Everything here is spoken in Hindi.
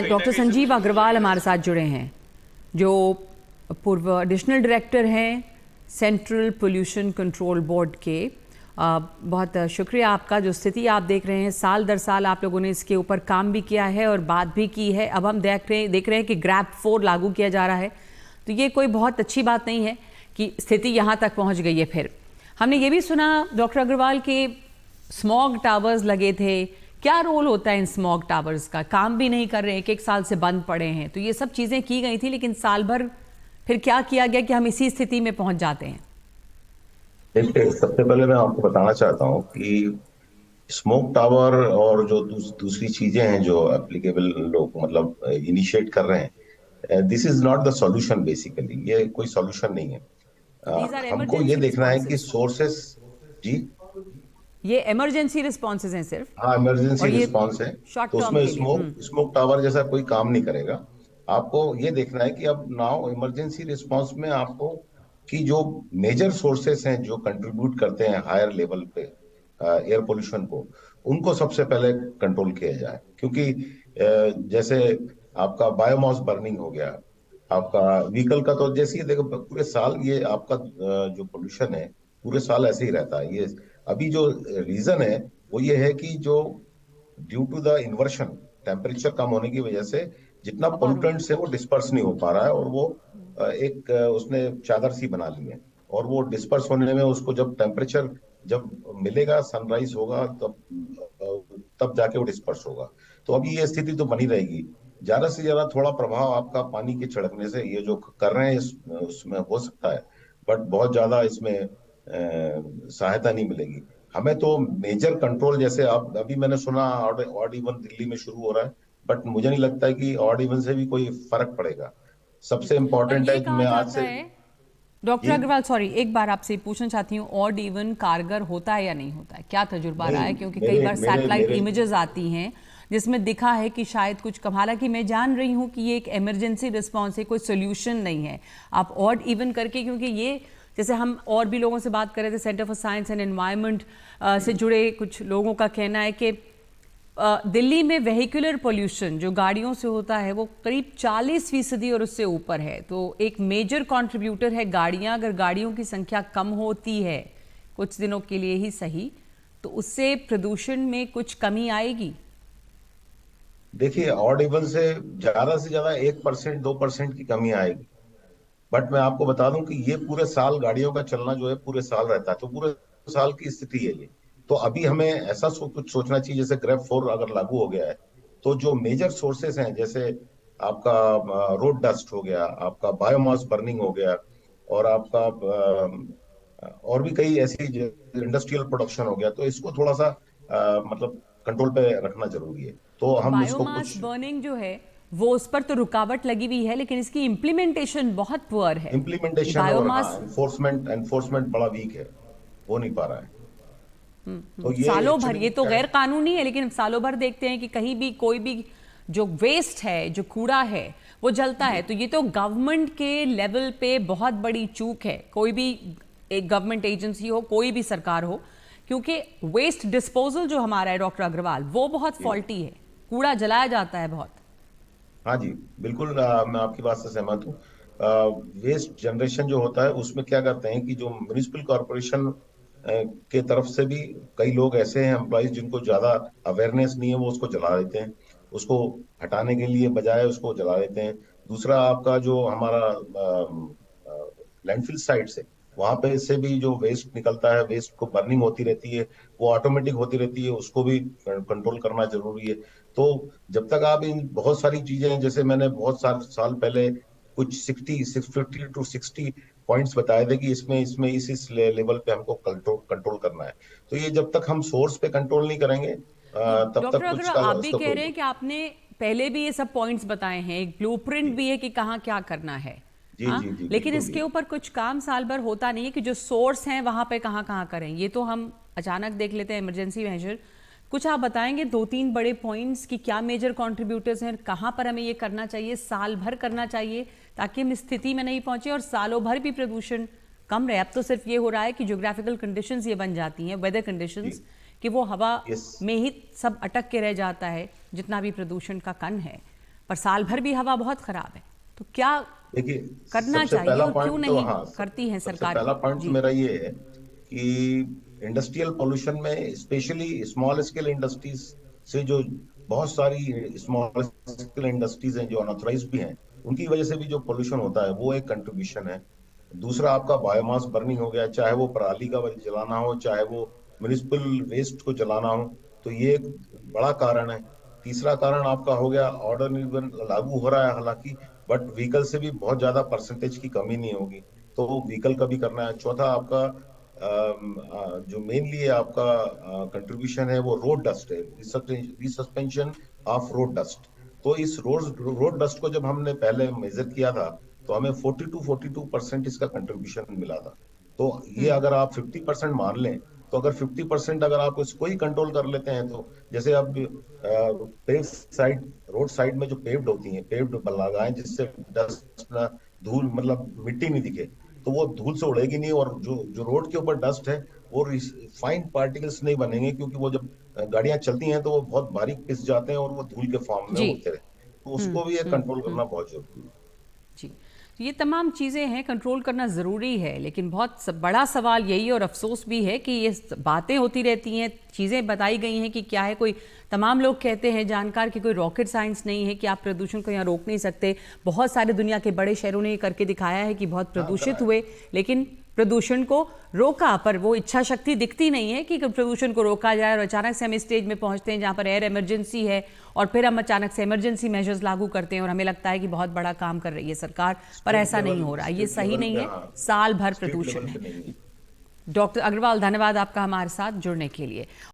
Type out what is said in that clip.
डॉक्टर संजीव अग्रवाल हमारे साथ जुड़े हैं, जो पूर्व एडिशनल डायरेक्टर हैं सेंट्रल पोल्यूशन कंट्रोल बोर्ड के। बहुत शुक्रिया आपका। जो स्थिति आप देख रहे हैं, साल दर साल आप लोगों ने इसके ऊपर काम भी किया है और बात भी की है। अब हम देख रहे हैं कि ग्रैप 4 लागू किया जा रहा है, तो ये कोई बहुत अच्छी बात नहीं है कि स्थिति यहाँ तक पहुँच गई है। फिर हमने ये भी सुना डॉक्टर अग्रवाल के स्मॉग टावर्स लगे थे। क्या रोल होता है इन स्मॉग टावर्स का? काम भी नहीं कर रहे, एक साल से बंद पड़े हैं। तो ये सब चीज़ें की गई थी, लेकिन साल भर फिर क्या किया गया कि हम इसी स्थिति में पहुंच जाते हैं? देखिए, सबसे पहले मैं आपको बताना चाहता हूँ कि स्मोक टावर और जो दूसरी चीजें हैं जो एप्लीकेबल लोग मतलब इनिशिएट कर रहे हैं, this is not the solution. Basically ये कोई सॉल्यूशन नहीं है। दीज आर हमको ये इमरजेंसी देखना है कि रिस्पॉन्सेज। सोर्सेस। जी। ये इमरजेंसी रिस्पॉन्सेज हैं सिर्फ, हाँ, इमरजेंसी और ये रिस्पांस है। शॉर्ट तो टर्म उसमें के लिए। स्मोक स्मोक टावर जैसा कोई काम नहीं करेगा। आपको ये देखना है कि अब नाउ इमरजेंसी रिस्पांस में आपको कि जो मेजर सोर्सेस हैं जो कंट्रीब्यूट करते हैं हायर लेवल पे एयर पोल्यूशन को, उनको सबसे पहले कंट्रोल किया जाए। क्योंकि जैसे आपका बायोमास बर्निंग हो गया, आपका व्हीकल का, तो जैसे ये देखो पूरे साल ये आपका जो पोल्यूशन है पूरे साल ऐसे ही रहता है। ये अभी जो रीजन है वो ये है कि जो due to the inversion, temperature कम होने की वजह से जितना पोल्यूटेंट्स है वो डिस्पर्स नहीं हो पा रहा है, और वो उसने चादर सी बना ली है। और वो डिस्पर्स होने में उसको जब टेम्परेचर जब मिलेगा, सनराइज होगा, तब जाके वो डिस्पर्स होगा। तो अभी ये स्थिति तो बनी रहेगी। ज्यादा से ज्यादा थोड़ा प्रभाव आपका पानी के छिड़कने से ये जो कर रहे हैं उसमें हो सकता है, बट बहुत ज्यादा इसमें सहायता नहीं मिलेगी। हमें तो मेजर कंट्रोल, जैसे आप अभी मैंने सुना ऑड इवन दिल्ली में शुरू हो रहा है, बट मुझे नहीं लगता है कि ऑड इवन से भी कोई फर्क पड़ेगा। सबसे पर इम्पोर्टेंट ये है कि कहा मैं आज जाता से। है डॉक्टर जी। अग्रवाल, सॉरी, एक बार आपसे पूछना चाहती हूँ, ऑड इवन कारगर होता है या नहीं होता है? क्या तजुर्बा रहा नहीं, है? क्योंकि कई मेरे बार मेरे सैटेलाइट मेरे इमेजेस आती हैं जिसमें दिखा है कि शायद कुछ कम, हालांकि मैं जान रही हूँ कि ये एक इमरजेंसी रिस्पॉन्स है, कोई सोल्यूशन नहीं है। आप ऑड इवन करके, क्योंकि ये जैसे हम और भी लोगों से बात कर रहे थे, centre for science and environment से जुड़े कुछ लोगों का कहना है कि दिल्ली में वेहिकुलर पोल्यूशन जो गाड़ियों से होता है वो करीब 40% और उससे ऊपर है। तो एक मेजर कंट्रीब्यूटर है गाड़ियां। अगर गाड़ियों की संख्या कम होती है कुछ दिनों के लिए ही सही, तो उससे प्रदूषण में कुछ कमी आएगी। देखिए, ऑड इवन से ज्यादा 1% 2% की कमी आएगी। बट मैं आपको बता दूं कि ये पूरे साल गाड़ियों का चलना जो है पूरे साल रहता है, तो पूरे साल की स्थिति है ये। तो अभी हमें ऐसा कुछ सोचना चाहिए, जैसे ग्रेफ 4 अगर लागू हो गया है, तो जो मेजर सोर्सेस हैं, जैसे आपका रोड डस्ट हो गया, आपका बायोमास बर्निंग हो गया, और आपका और भी कई ऐसी इंडस्ट्रियल प्रोडक्शन हो गया, तो इसको थोड़ा सा मतलब कंट्रोल पे रखना जरूरी है। तो तो हम इसको बायोमास कुछ बर्निंग जो है वो, उस पर तो रुकावट लगी हुई है, लेकिन इसकी इम्प्लीमेंटेशन बहुत पुअर है कि इम्प्लीमेंटेशन और हाँ बायोमास एनफोर्समेंट बड़ा वीक है, हो नहीं पा रहा है। तो ये सालों भर, एक्चुअली ये तो क्या है। गैर कानूनी है, लेकिन सालों भर देखते हैं कि कहीं भी कोई भी जो वेस्ट है, जो कूड़ा है, वो जलता जी। है। तो ये तो गवर्नमेंट के लेवल पे बहुत बड़ी चूक है, कोई भी एक गवर्नमेंट एजेंसी हो, कोई भी सरकार हो, क्योंकि वेस्ट डिस्पोजल जो हमारा है डॉक्टर अग्रवाल, वो बहुत जी। फॉल्टी है। कूड़ा जलाया जाता है बहुत। हाँ जी, बिल्कुल। मैं आपकी बात से सहमत हूँ। वेस्ट जनरेशन जो होता है उसमें क्या करते हैं कि जो म्युनिसिपल कॉरपोरेशन के तरफ से भी कई लोग ऐसे हैं एम्प्लॉइज जिनको ज्यादा अवेयरनेस नहीं है, वो उसको जला देते हैं। उसको हटाने के लिए बजाय उसको जला देते हैं। दूसरा, आपका जो हमारा लैंडफिल साइट है, वहां पे से भी जो वेस्ट निकलता है, वेस्ट को बर्निंग होती रहती है, वो ऑटोमेटिक होती रहती है, उसको भी कंट्रोल करना जरूरी है। तो जब तक आप इन बहुत सारी चीजें, जैसे मैंने बहुत साल साल पहले कुछ 50 to 60 पॉइंट्स बताए थे कि इसमें इसमें इस लेवल पे हमको कंट्रोल कंट्रोल करना है। तो ये जब तक हम सोर्स पे कंट्रोल नहीं करेंगे, नहीं, तब डॉक्टर तक कुछ अग्रवाल, का आप भी उसका कह कोई। रहे हैं कि आपने पहले भी ये सब पॉइंट्स बताए हैं, एक ब्लूप्रिंट जी भी है कि कहाँ क्या करना है। जी हाँ, जी जी, लेकिन बिल्कुल इसके बिल्कुल। ऊपर कुछ काम साल भर होता नहीं है कि जो सोर्स हैं वहां पे कहाँ कहाँ करें। ये तो हम अचानक देख लेते हैं इमरजेंसी मेजर। कुछ आप बताएंगे दो तीन बड़े पॉइंट्स कि क्या मेजर कंट्रीब्यूटर्स हैं, कहाँ पर हमें ये करना चाहिए, साल भर करना चाहिए, ताकि हम इस स्थिति में नहीं पहुंचे और सालों भर भी प्रदूषण कम रहे। अब तो सिर्फ ये हो रहा है कि ज्योग्राफिकल कंडीशंस ये बन जाती हैं, वेदर जी कंडीशंस, कि वो हवा Yes. में ही सब अटक के रह जाता है, जितना भी प्रदूषण का कण है, पर साल भर भी हवा बहुत खराब है। तो क्या देखिए, करना सबसे चाहिए पहला और क्यों पॉइंट तो नहीं हाँ, करती हैं सबसे सरकार? पहला पॉइंट तो जी मेरा ये है कि इंडस्ट्रियल पोल्यूशन में स्पेशली स्मॉल स्केल इंडस्ट्रीज से जो बहुत सारी स्मॉल स्केल इंडस्ट्रीज हैं जो अनऑथराइज भी हैं, उनकी वजह से भी जो पोल्यूशन होता है वो एक कंट्रीब्यूशन है। दूसरा आपका बायोमास बर्निंग हो गया, चाहे वो पराली का जलाना हो, चाहे वो म्युनिसिपल वेस्ट को जलाना हो, तो ये एक बड़ा कारण है। तीसरा कारण आपका हो गया ऑर्डर निर्बंध लागू हो रहा है हालांकि, बट व्हीकल से भी बहुत ज्यादा परसेंटेज की कमी नहीं होगी, तो व्हीकल का भी करना है। चौथा आपका जो मेनली आपका कंट्रीब्यूशन है वो रोड डस्ट है, रिसस्पेंशन ऑफ रोड डस्ट। तो इस रोड डस्ट को जब हमने पहले मेजर किया था, तो हमें 42% इसका कंट्रीब्यूशन मिला था। तो ये अगर आप 50% मान लें, तो अगर 50% अगर आप इसको ही कंट्रोल कर लेते हैं, तो जैसे अब पेव साइड, रोड साइड में जो पेव्ड होती हैं, पेव्ड लगाएं जिससे डस्ट ना, धूल मतलब मिट्टी नहीं दिखे, तो वो धूल से उड़ेगी नहीं, और जो जो रोड के ऊपर डस्ट है वो फाइन पार्टिकल्स नहीं बनेंगे, क्योंकि वो जब गाड़ियां चलती हैं तो वो बहुत बारीक पिस जाते हैं और वो धूल के फॉर्म में जी उड़ते रहते हैं। तो उसको भी एक कंट्रोल करना बहुत जरूरी है। जी। तो ये तमाम चीज़ें हैं, कंट्रोल करना ज़रूरी है, लेकिन बहुत बड़ा सवाल यही और अफसोस भी है कि ये बातें होती रहती हैं, चीज़ें बताई गई हैं कि क्या है, कोई तमाम लोग कहते हैं जानकार कि कोई रॉकेट साइंस नहीं है कि आप प्रदूषण को यहाँ रोक नहीं सकते। बहुत सारे दुनिया के बड़े शहरों ने ये करके दिखाया है कि बहुत हाँ, करा प्रदूषित है। हुए, लेकिन प्रदूषण को रोका, पर वो इच्छा शक्ति दिखती नहीं है कि प्रदूषण को रोका जाए। और अचानक से हम इस स्टेज में पहुंचते हैं जहां पर एयर इमरजेंसी है, और फिर हम अचानक से इमरजेंसी मेजर्स लागू करते हैं और हमें लगता है कि बहुत बड़ा काम कर रही है सरकार, पर ऐसा नहीं हो रहा। ये स्टेट सही लेवल नहीं पे, है, हाँ, साल भर स्टेट प्रदूषण लेवल है। पे नहीं है। डॉक्टर अग्रवाल, धन्यवाद आपका हमारे साथ जुड़ने के लिए।